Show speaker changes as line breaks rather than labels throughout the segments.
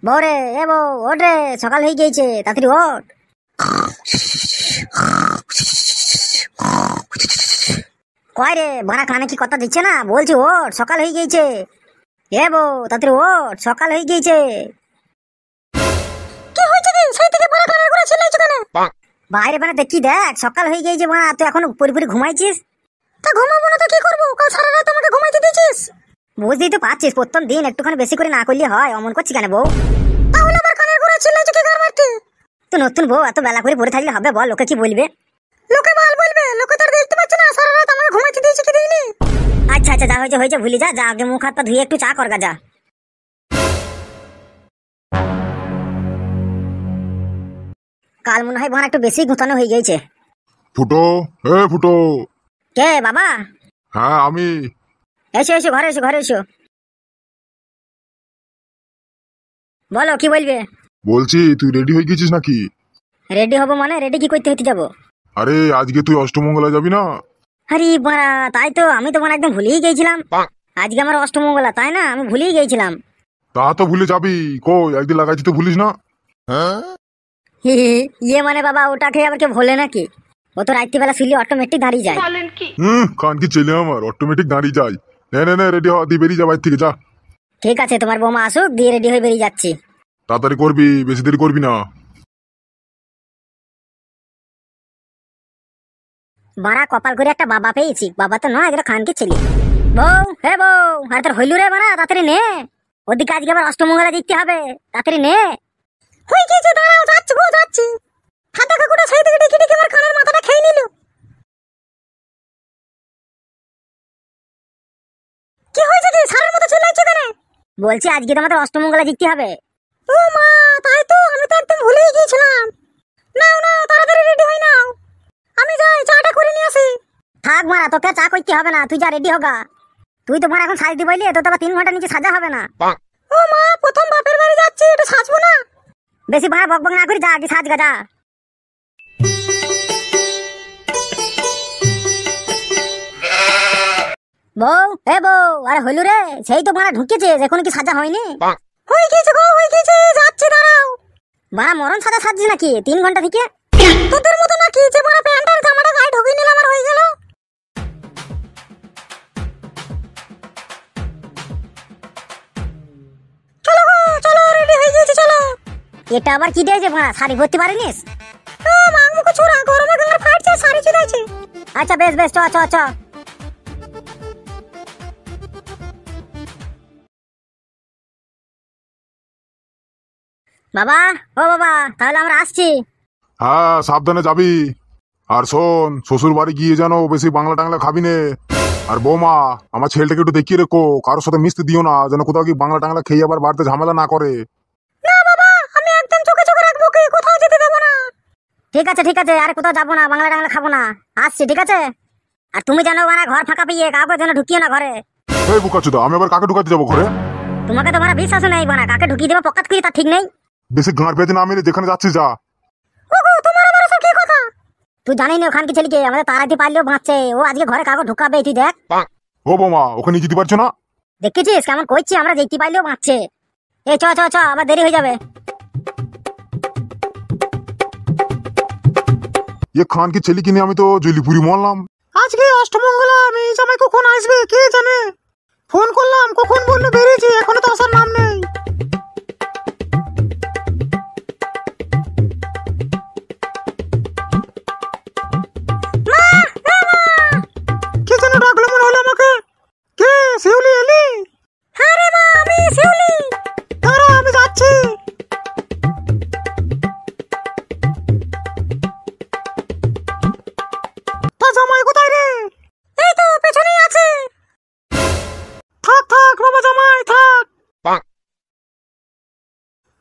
বউ রে, এ বউ ওঠ রে, সকাল হয়ে গিয়েছে, তাড়াতাড়ি ওঠ। কয় রে ভাড়া কানে কি কথা দিচ্ছে না? বলছি ওঠ, সকাল হয়ে গিয়েছে। এ বউ তাড়াতাড়ি ওঠ, সকাল হয়ে গিয়েছে। কি হয়েছে কি? সেই থেকে ভাড়া কানের করে চিল্লাইছো কেন? বাইরে মানে দেখি, দেখ সকাল হয়ে গিয়েছে ভাড়া, তুই এখন পুরোপুরি ঘুমাইছিস। তা ঘুমাবো না তো কি করবো? কাল সারা রাত আমাকে ঘুমাইতে দিয়েছিস। বুঝতেই তো পারছিস, প্রথম দিন একটুখানি বেশি করে না করলে হয়? অমন করছি কেন বউ? তাহলে আবার কানের করে চিল্লাইছো কি গান মারতে? তুই নতুন বউ, এত বেলা করে পড়ে থাকলে হবে বল? লোকে কি বলবে? লোকে মাল বলবে, লোকে তোর দেখতে পাচ্ছে না সারা রাত আমাকে ঘুমাইতে দিয়েছে কি দিইনি? আচ্ছা আচ্ছা, যা হয়েছে হয়েছে, ভুলি যা, যা আগে মুখ হাত পা ধুয়ে একটু চা করগা যা। কাল মনে হয় ভাড়া একটু বেশি গুতানো হয়ে গেছে।
ফুটো, এ ফুটো।
কে বাবা?
হ্যাঁ আমি।
এসো এসো, ঘরে এসো, ঘরে এসো। বলো কি বলবে?
বলছি তুই রেডি হয়ে গেছিস নাকি?
রেডি হবো মানে? রেডি কি করতে হইতে যাবো?
আরে আজকে তুই অষ্টমঙ্গলা যাবি না?
আরে বাড়া, তাই তো, আমি তো মানে একদম ভুলেই গেছিলাম। আজকে আমার অষ্টমঙ্গলা, তাই না? আমি ভুলেই গেছিলাম।
তা তো ভুলে যাবি, কই একদিন লাগাইছি তো ভুলিস না?
ইয়ে মানে বাবা, ওটাকে আবার কেউ ভোলে নাকি? ও তো রাত্রিবেলা শুনলে অটোমেটিক দাঁড়িয়ে যায়।
কান কি ছেলে আমার, অটোমেটিক দাঁড়িয়ে যায়। নে নে নে, রেডি হ, দিয়ে বেরিয়ে যা বাইর থেকে, যা।
ঠিক আছে, তোমার বৌমা আসুক, দিয়ে রেডি হয়ে বেরিয়ে যাচ্ছি।
তাড়াতাড়ি করবি, বেশি দেরি করবি না।
বাড়া কপাল করে একটা বাবা পেয়েছি, বাবা তো নয়, এটা খানকে ছেলে। বউ, হে বউ, আর তোর হইলু রে বাড়া, তাড়াতাড়ি নে। ওদিকে আজকে আবার অষ্টমঙ্গলা দেখতে হবে, তাড়াতাড়ি নে। হয়ে গেছে, দাঁড়াও, যাচ্ছি গো, যাচ্ছি। খাতা কাকুটা সেই দিকে ডেকে ডেকে আমার কানের মাথাটা খেয়ে নিল। কি হয়েছে কি? সারের মতো চিল্লাইছো কেন? বলছি আজকে তো আমাদের অষ্টমঙ্গলা দেখতে হবে। ও মা, তাই তো, আমি তো একদম ভুলেই গিয়েছিলাম। নাও নাও, তাড়াতাড়ি রেডি হই নাও। আমি যাই, চাটা করে নিয়ে আসি। থাক মারা, তোকে চা করতে হবে না, তুই যা, রেডি হগা। তুই তো মারা এখন সাজতে বললি, তো আবার 3 ঘন্টা নিচে সাজা হবে না। ও মা, প্রথম বাপের বাড়ি যাচ্ছি, একটু সাজবো না? বেশি ভাড়া বক বক না করি, যা আগে সাজগা যা। বউ, এ বউ, আরে হইলু রে, সেই তো মারা ঢুকেছে, এখন কি সাজা হয়নি? হয়ে গেছে গো, হয়ে গেছে, যাচ্ছি, দাঁড়াও। মারা মরণ সাজা সাজছিস নাকি 3 ঘন্টা থেকে? তোদের মতো নাকি যে মারা প্যান্ট আর জামাটা গায়ে ঢুকিয়ে নিলাম আর হয়ে গেল? চলো গো, চলো, রেডি হয়ে গেছি, চলো। এটা আবার কি দিয়েছে মারা, শাড়ি ভর্তি পারিনিস? মাংমুখো ছোড়া, গরমে গাঙার ফাটছে, শাড়ি চুদাইছে। আচ্ছা বেশ বেশ, চ চ চ। বাবা, ও বাবা, তাহলে আমরা আসছি।
হ্যাঁ সাবধানে যাবি। আর শোন, শ্বশুর বাড়ি গিয়ে যেন বেশি বাংলা টাংলা খাবি নে। আর বৌমা, আমার ছেলেটাকে একটু দেখিয়ে রেখো, কারোর সাথে মিশতে দিও না, যেন কোথাও কি বাংলা টাংলা খেয়ে আবার বাড়িতে ঝামেলা না করে।
না বাবা, আমি একদম চোখে চোখে রাখবো, কি কোথাও যেতে দেবো না। ঠিক আছে ঠিক আছে, আরে কোথাও যাবো না, বাংলা টাংলা খাবো না, আসছি, ঠিক আছে। আর তুমি জানো মানে ঘর ফাঁকা পেয়ে কাউকে যেন ঢুকিও না ঘরে।
এই বুকাচুদা, আমি আবার কাকে ঢুকাতে যাবো ঘরে?
তোমাকে তো মানে বিশ্বাস নেই বানা, কাকে ঢুকিয়ে দেবো পকাত করে তা ঠিক নেই।
বেশি গাঁড় পেতে না মেরে যেখানে যাচ্ছিস যা।
ওগো, তোমার আমার সব কি কথা? তুই জানি না ওখানকে ছেলেকে আমাদের তাড়াইতে পারলেও বাঁচছে, ও আজকে ঘরে কাউকে ঢুকাবে, তুই দেখ।
ও বৌমা, ওখানে যেতে পারছো না?
দেখেছিস কেমন করছি, আমরা দেখতে পাইলেও বাঁচছে। এ চ চ চ, আবার দেরি হয়ে যাবে।
খান কি ছেলে কিনে আমি তো জলিপুরি মারলাম।
আজকে অষ্টমঙ্গলা, আমি জামাই কখন আসবে কে জানে। ফোন করলাম, কখন বললো বেরিয়েছি, এখনো তো আসার নাম নেই। কে যেন ডাকলো মনে হলো আমাকে। কে? শিউলি এলি? হ্যাঁ রে মা, আমি শিউলি। দাঁড়া, আমি যাচ্ছি। তা জামাই কোথায় রে? এই তো পেছনেই আছে। থাক থাক বাবা জামাই, থাক।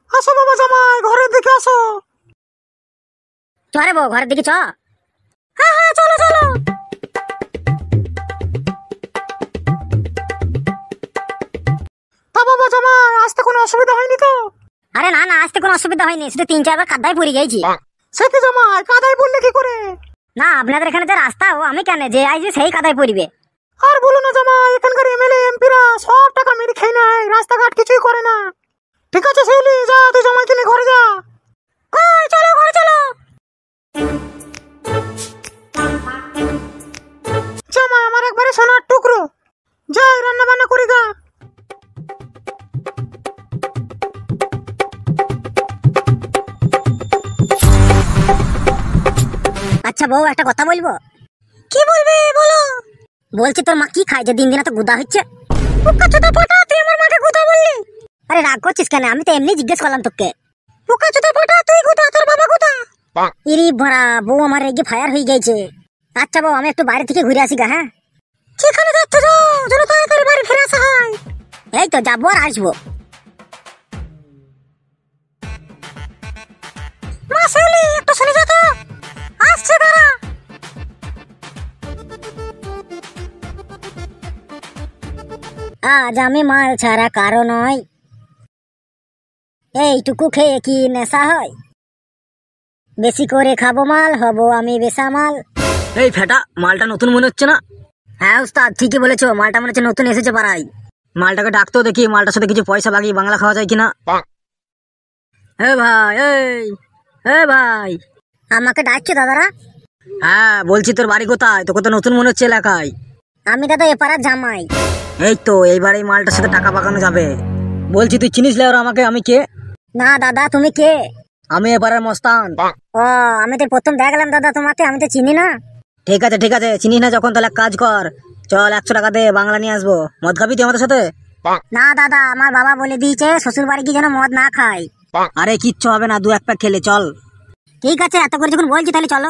আসো বাবা জামাই, ঘরের দিকে আসো। চরে বউ, ঘরের দিকে চ। হ্যাঁ হ্যাঁ, চলো চলো। তা বাবা জামাই, আসতে কোনো অসুবিধা হয়নি তো? আরে না না, আসতে কোনো অসুবিধা হয়নি, শুধু 3-4 বার কাদায় পড়ে গেছি। সে কি জামাই, কাদায় পড়লে কি করে? না, আপনাদের এখানে যে রাস্তা, ও আমি কেন যে আইছি সেই কাদায় পড়বে।
আর বলো না জামাই, এখানকার এমএলএ এমপিরা সব টাকা মেরে খেয়ে নেয়, রাস্তাঘাট কিছুই করে না। ঠিক আছে শিউলি, যা তুই জামাইকে নিয়ে ঘরে যা।
কই চলো ঘরে চলো।
জামাই আমার একবারে সোনার টুকরো, যাই রান্না বান্না করি গা।
আচ্ছা বউ, একটা কথা বলবো।
কি বলবে বলো।
বলছি তোর মা কি খায় যে দিন দিন এত গুদা হচ্ছে?
পোকা চোদা পোটা, তুই আমার মাকে গুদা বললি?
আরে রাগ করছিস কেন? আমি তো এমনি জিজ্ঞেস করলাম তোকে।
পোকা চোদা পোটা, তুই গুদা, তোর বাবা গুদা।
ইরি ভরা, বউ আমার রেগে ফায়ার হয়ে গেছে। আচ্ছা বউ, আমি একটু বাইরে থেকে ঘুরে আসি গা। হ্যাঁ
যেখানে যাচ্ছ যাও, যেন তাড়াতাড়ি বাড়ি ফিরে আসা হয়।
এই তো যাবো আর আসবো।
মা শিউলি, একটু শুনে যা তো, আসছে দাঁড়া।
আজ আমি মাল ছাড়া কারো নয়, এইটুকু খেয়ে কি নেশা হয়? বেশি করে খাবো মাল, হব আমি বেসামাল।
এই ফেটা, মালটা নতুন মনে হচ্ছে না?
হ্যাঁ উস্তাদ, ঠিকই বলেছো, মালটা মনে হচ্ছে নতুন এসেছে পাড়ায়।
মালটাকে ডাকতো দেখি, মালটার সাথে কিছু পয়সা লাগিয়ে বাংলা খাওয়া যায় কিনা। এ ভাই, এ ভাই।
আমাকে ডাকছো দাদারা?
হ্যাঁ বলছি, তোর বাড়ি কোথায়? তোকে তো নতুন মনে হচ্ছে এলাকায়।
আমি দাদা এপাড়ার জামাই।
এই তো, এইবার এই মালটার সাথে টাকা পাকানো যাবে। বলছি তুই চিনিস লে ওরা আমাকে? আমি কে?
না দাদা, তুমি কে?
আমি এপাড়ার মস্তান।
ও, আমি তো প্রথম দেখলাম দাদা তোমাকে, আমি তো চিনি না।
ঠিক আছে ঠিক আছে, চিনিস না যখন তাহলে এক কাজ কর, চল 100 টাকা দে, বাংলা নিয়ে আসবো। মদ খাবি তুই আমাদের সাথে?
না দাদা, আমার বাবা বলে দিয়েছে শ্বশুর বাড়ি গিয়ে যেন মদ না খাই।
আরে কিচ্ছু হবে না, 2-1 প্যাক খেলে চল।
ঠিক আছে, এত করে যখন বলছি তাহলে চলো।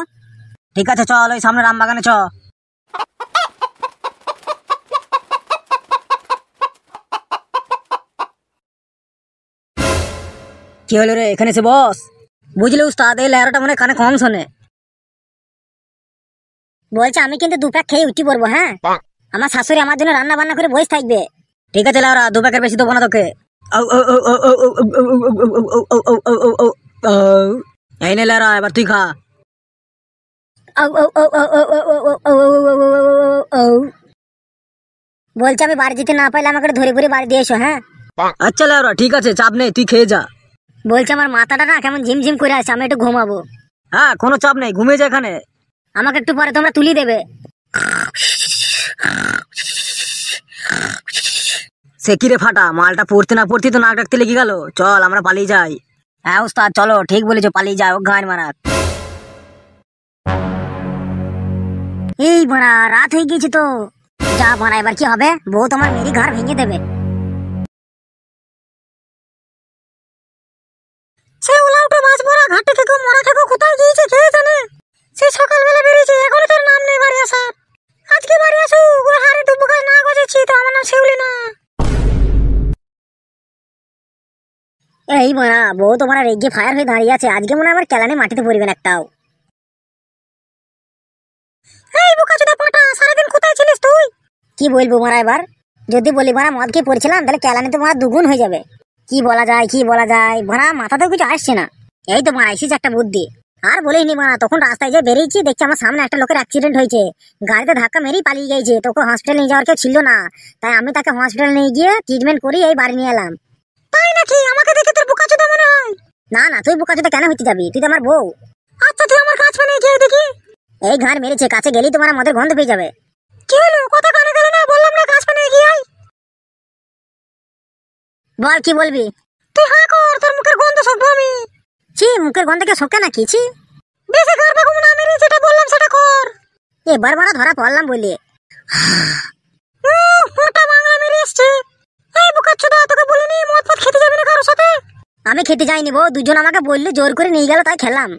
ঠিক আছে চল, ওই সামনে রামবাগানে চ। কি হলো রে, এখানে এসে বস। বুঝলি উস্তাদ, এই লেয়ারটা মনে হয় কানে কম শোনে।
বলছে আমি কিন্তু 2 প্যাক খেয়ে উঠি পড়বো। হ্যাঁ, আমার শাশুড়ি আমার জন্য রান্না বান্না করে বসে থাকবে।
ঠিক আছে লেওরা, 2 প্যাকের বেশি দেবো না তোকে। এই নে লেওরা, এবার তুই খা।
বলছে আমি বাড়ি যেতে না পাইলে আমাকে ধরে ধরে বাড়ি দিয়ে এসো। হ্যাঁ
আচ্ছা লেওরা, ঠিক আছে, চাপ নেই, তুই খেয়ে যা।
বলছে আমার মাথাটা না কেমন ঝিমঝিম করে আছে, আমি একটু ঘুমাবো।
হ্যাঁ কোনো চাপ নেই, ঘুমিয়ে যা এখানে।
আমাকে একটু পরে তোমরা তুলি দেবে।
সে কি রে ফাটা, মালটা পড়তে না পড়তে তো নাক ডাকতে লেগে গেল। চল আমরা পালিয়ে যাই। হ্যাঁ উস্তাদ চলো, ঠিক বলেছো, পালিয়ে যাও, গান মারাত।
এই বড়া, রাত হয়ে গেছে তো। যা বড়া, এবার কি হবে? বউ তোমার মেরি ঘর ভেঙে দেবে।
সে উলাউটো মাছ মরা ঘাটে থেকে মরা থেকে কোথায় গিয়েছে কে জানে। সে সকালবেলা বেরিয়েছে, এখনো তার নাম নেই বাড়ি আসার। আজকে বাড়ি আসু, ওই হাড়ে দুপুকায় না গজেছি তো আমার নাম শিউলি না।
এই বড়া, বউ তোমার রেগে ফায়ার হয়ে দাঁড়িয়ে আছে, আজকে মনে হয় আমার কেলানি মাটিতে পড়বে না একটাও।
এই বোকাচোদা পাটা, সারাদিন কোথায় ছিলিস তুই?
কি বলবো মারা এবার? যদি বলি মারা মদ খেয়ে পড়ছিলাম, তাহলে কেলানি তো মারা দুগুণ হয়ে যাবে। কি বলা যায় কি বলা যায়, মারা মাথাতেও কিছু আসছে না। এই তো মারা এসেছে একটা বুদ্ধি। আর বলিনি মারা, তখন রাস্তায় যে বেরিয়েছি, দেখছি আমার সামনে একটা লোকের অ্যাক্সিডেন্ট হয়েছে। গাড়িতে ধাক্কা মেরেই পালিয়ে গেছে। তোকে হসপিটাল নিয়ে যাওয়ার কেউ ছিল না, তাই আমি তাকে হসপিটাল নিয়ে গিয়ে ট্রিটমেন্ট করি এই বাড়ি নিয়ে এলাম।
তাই নাকি? আমাকে দেখে তোর বোকাচোদা মনে হয়।
না না, তুই বোকাচোদা কেন হইতে যাবি? তুই তো আমার বউ।
আচ্ছা তুই আমার কাছ মানে গিয়ে দেখি।
এই ঘাড় মেরেছে, কাছে গেলেই তোমার মদের গন্ধ পেয়ে যাবে।
কি হলো, কথা কানে গেল না? বললাম না কাছ মানে গিয়ে আয়।
বল কি বলবি?
তুই হ্যাঁ কর, তোর মুখের গন্ধ শুকবো আমি।
ছি, মুখের গন্ধ কে শোকে নাকি? ছি,
বেশি গার বাগুম না মেরে, যেটা বললাম সেটা কর।
এবার মারা ধরা পড়লাম বলি।
মোটা বাংলা মেরে এসছে। এই বোকাচোদা, তোকে বলিনি মদ ফদ খেতে যাবি না কারোর সাথে?
আমি খেতে যাইনি বউ, দুজন আমাকে বললো, জোর করে নিয়ে গেল, তাই খেলাম।